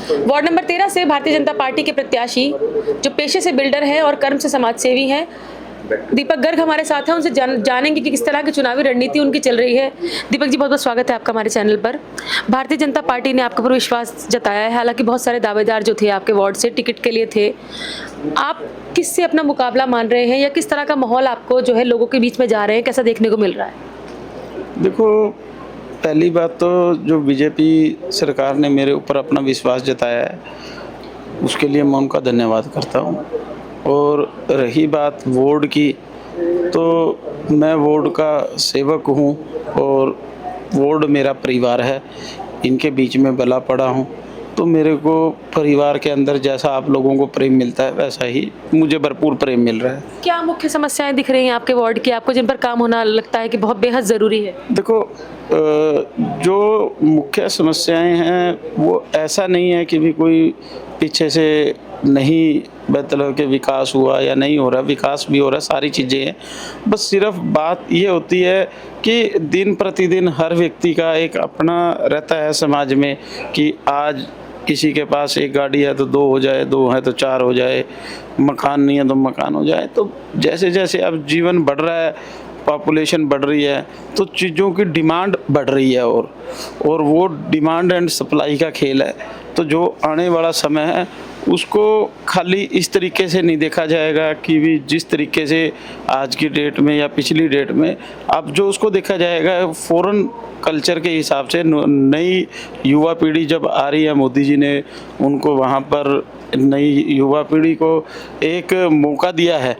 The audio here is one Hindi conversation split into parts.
वार्ड नंबर 13 से भारतीय जनता पार्टी के प्रत्याशी जो पेशे से बिल्डर हैं और कर्म से समाज सेवी हैं, दीपक गर्ग हमारे साथ हैं। उनसे जानेंगे कि किस तरह की चुनावी रणनीति उनकी चल रही है। दीपक जी, बहुत बहुत स्वागत है आपका हमारे चैनल पर। भारतीय जनता पार्टी ने आपके ऊपर विश्वास जताया है, हालांकि बहुत सारे दावेदार जो थे आपके वार्ड से टिकट के लिए थे। आप किससे अपना मुकाबला मान रहे हैं या किस तरह का माहौल आपको जो है लोगों के बीच में जा रहे हैं, कैसा देखने को मिल रहा है? देखो, पहली बात तो जो बीजेपी सरकार ने मेरे ऊपर अपना विश्वास जताया है, उसके लिए मैं उनका धन्यवाद करता हूँ। और रही बात वार्ड की, तो मैं वार्ड का सेवक हूँ और वार्ड मेरा परिवार है। इनके बीच में पला पड़ा हूँ, तो मेरे को परिवार के अंदर जैसा आप लोगों को प्रेम मिलता है वैसा ही मुझे भरपूर प्रेम मिल रहा है। क्या मुख्य समस्याएं दिख रही हैं आपके वार्ड की, आपको जिन पर काम होना लगता है कि बहुत बेहद ज़रूरी है? देखो, जो मुख्य समस्याएं हैं वो ऐसा नहीं है कि भी कोई पीछे से नहीं मतलब कि विकास हुआ या नहीं हो रहा, विकास भी हो रहा है, सारी चीज़ें हैं। बस सिर्फ बात ये होती है कि दिन प्रतिदिन हर व्यक्ति का एक अपना रहता है समाज में कि आज किसी के पास एक गाड़ी है तो दो हो जाए, दो है तो चार हो जाए, मकान नहीं है तो मकान हो जाए। तो जैसे जैसे अब जीवन बढ़ रहा है, पॉपुलेशन बढ़ रही है, तो चीज़ों की डिमांड बढ़ रही है और वो डिमांड एंड सप्लाई का खेल है। तो जो आने वाला समय है उसको खाली इस तरीके से नहीं देखा जाएगा कि भी जिस तरीके से आज की डेट में या पिछली डेट में, अब जो उसको देखा जाएगा फॉरेन कल्चर के हिसाब से। नई युवा पीढ़ी जब आ रही है, मोदी जी ने उनको वहाँ पर नई युवा पीढ़ी को एक मौका दिया है,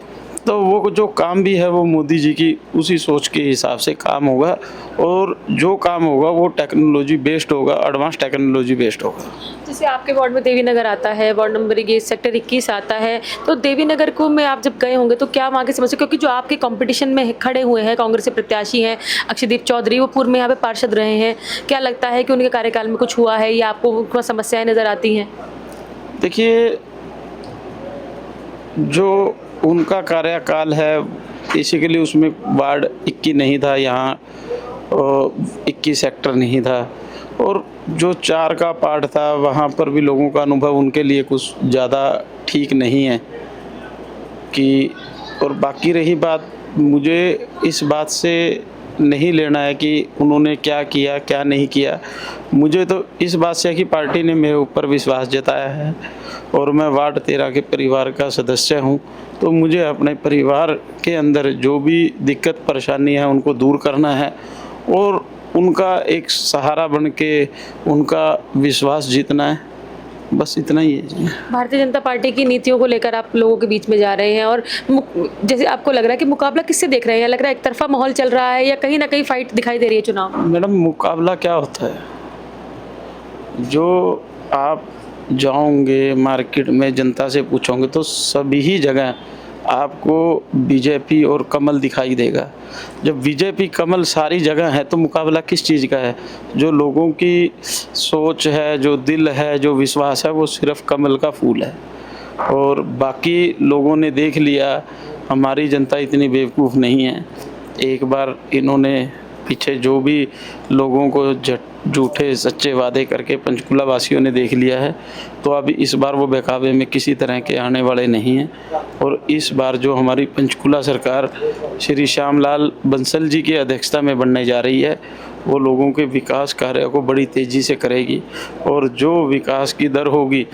तो वो जो काम भी है वो मोदी जी की उसी सोच के हिसाब से काम होगा और जो काम होगा वो टेक्नोलॉजी बेस्ड होगा, एडवांस टेक्नोलॉजी बेस्ड होगा। जैसे आपके वार्ड में देवीनगर आता है, वार्ड नंबर ये सेक्टर 21 आता है, तो देवीनगर को में आप जब गए होंगे तो क्या वहाँ की समस्या, क्योंकि जो आपके कंपटीशन में खड़े हुए हैं कांग्रेस के प्रत्याशी हैं अक्षयदीप चौधरी, वो पूर्व में यहाँ पे पार्षद रहे हैं, क्या लगता है कि उनके कार्यकाल में कुछ हुआ है या आपको समस्याएं नज़र आती हैं? देखिए, जो उनका कार्यकाल है बेसिकली उसमें वार्ड 21 नहीं था, यहाँ 21 सेक्टर नहीं था, और जो 4 का पार्ट था वहाँ पर भी लोगों का अनुभव उनके लिए कुछ ज़्यादा ठीक नहीं है कि। और बाकी रही बात, मुझे इस बात से नहीं लेना है कि उन्होंने क्या किया क्या नहीं किया। मुझे तो इस बात से है कि पार्टी ने मेरे ऊपर विश्वास जताया है और मैं वार्ड 13 के परिवार का सदस्य हूं, तो मुझे अपने परिवार के अंदर जो भी दिक्कत परेशानी है उनको दूर करना है और उनका एक सहारा बन के उनका विश्वास जीतना है, बस इतना ही है। भारतीय जनता पार्टी की नीतियों को लेकर आप लोगों के बीच में जा रहे हैं और जैसे आपको लग रहा है कि मुकाबला किससे देख रहे हैं? लग रहा है एक तरफा माहौल चल रहा है या कहीं ना कहीं फाइट दिखाई दे रही है चुनाव? मैडम, मुकाबला क्या होता है? जो आप जाओगे मार्केट में, जनता से पूछोगे तो सभी ही जगह आपको बीजेपी और कमल दिखाई देगा। जब बीजेपी कमल सारी जगह है तो मुकाबला किस चीज़ का है? जो लोगों की सोच है, जो दिल है, जो विश्वास है, वो सिर्फ कमल का फूल है। और बाकी लोगों ने देख लिया, हमारी जनता इतनी बेवकूफ़ नहीं है। एक बार इन्होंने पीछे जो भी लोगों को झूठे सच्चे वादे करके पंचकुला वासियों ने देख लिया है, तो अब इस बार वो बहकावे में किसी तरह के आने वाले नहीं हैं। और इस बार जो हमारी पंचकुला सरकार श्री श्यामलाल बंसल जी की अध्यक्षता में बनने जा रही है, वो लोगों के विकास कार्य को बड़ी तेज़ी से करेगी और जो विकास की दर होगी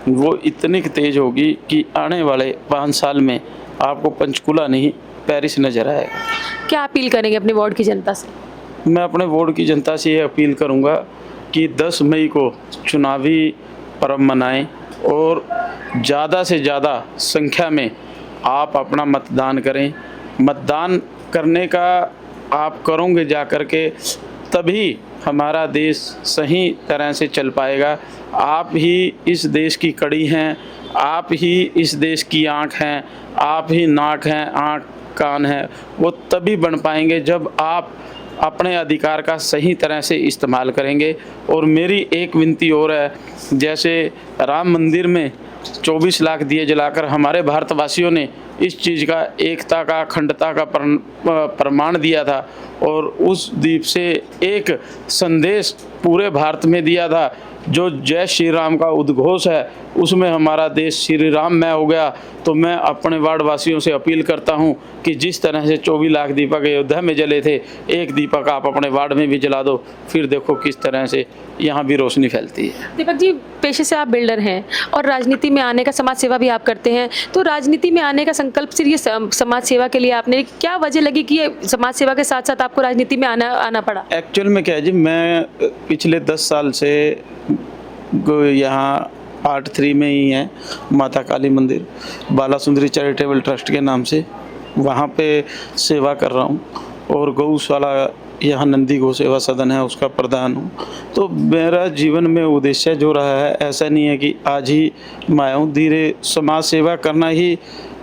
वो इतनी तेज़ होगी कि आने वाले 5 साल में आपको पंचकुला नहीं पेरिस नज़र आएगा। क्या अपील करेंगे अपने वार्ड की जनता से? मैं अपने वार्ड की जनता से ये अपील करूंगा कि 10 मई को चुनावी पर्व मनाएं और ज़्यादा से ज़्यादा संख्या में आप अपना मतदान करें। मतदान करने का आप करोगे जा कर के, तभी हमारा देश सही तरह से चल पाएगा। आप ही इस देश की कड़ी हैं, आप ही इस देश की आँख हैं, आप ही नाक हैं, आँख कान है, वो तभी बन पाएंगे जब आप अपने अधिकार का सही तरह से इस्तेमाल करेंगे। और मेरी एक विनती और है, जैसे राम मंदिर में 24 लाख दिए जलाकर हमारे भारतवासियों ने इस चीज़ का एकता का अखंडता का प्रमाण दिया था और उस द्वीप से एक संदेश पूरे भारत में दिया था जो जय श्री राम का उद्घोष है उसमें हमारा देश श्री राममय हो गया। तो मैं अपने वार्ड वासियों से अपील करता हूं कि जिस तरह से 24 लाख दीपक अयोध्या में जले थे, एक दीपक आप अपने वार्ड में भी जला दो, फिर देखो किस तरह से यहाँ भी रोशनी फैलती है। दीपक जी, पेशे से आप बिल्डर हैं और राजनीति में आने का, समाज सेवा भी आप करते हैं, तो राजनीति में आने का संकल्प सिर्फ ये समाज सेवा के लिए आपने, क्या वजह लगी कि ये समाज सेवा के साथ साथ आपको राजनीति में आना पड़ा? एक्चुअल में क्या है जी, मैं पिछले 10 साल से यहाँ पार्ट 3 में ही है माता काली मंदिर बाला सुंदरी चैरिटेबल ट्रस्ट के नाम से, वहाँ पे सेवा कर रहा हूँ और गौशाला यहाँ नंदी गौ सेवा सदन है उसका प्रधान हूँ। तो मेरा जीवन में उद्देश्य जो रहा है, ऐसा नहीं है कि आज ही मैं आया हूँ, धीरे समाज सेवा करना ही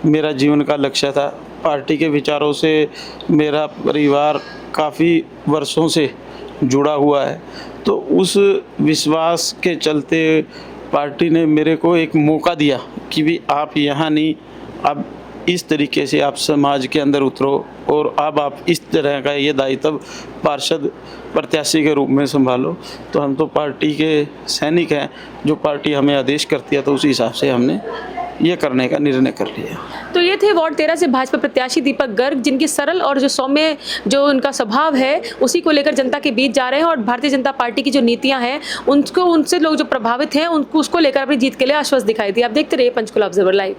मेरा जीवन का लक्ष्य था। पार्टी के विचारों से मेरा परिवार काफ़ी वर्षों से जुड़ा हुआ है, तो उस विश्वास के चलते पार्टी ने मेरे को एक मौका दिया कि भी आप यहाँ नहीं, अब इस तरीके से आप समाज के अंदर उतरो और अब आप इस तरह का ये दायित्व पार्षद प्रत्याशी के रूप में संभालो। तो हम तो पार्टी के सैनिक हैं, जो पार्टी हमें आदेश करती है तो उसी हिसाब से हमने ये करने का निर्णय कर लिया। तो ये थे वार्ड 13 से भाजपा प्रत्याशी दीपक गर्ग, जिनकी सरल और जो सौम्य जो उनका स्वभाव है उसी को लेकर जनता के बीच जा रहे हैं और भारतीय जनता पार्टी की जो नीतियां हैं उनको, उनसे लोग जो प्रभावित हैं उनको, उसको लेकर अपनी जीत के लिए आश्वस्त दिखाई दी। आप देखते रहिए पंचकुला ऑब्जर्वर लाइव।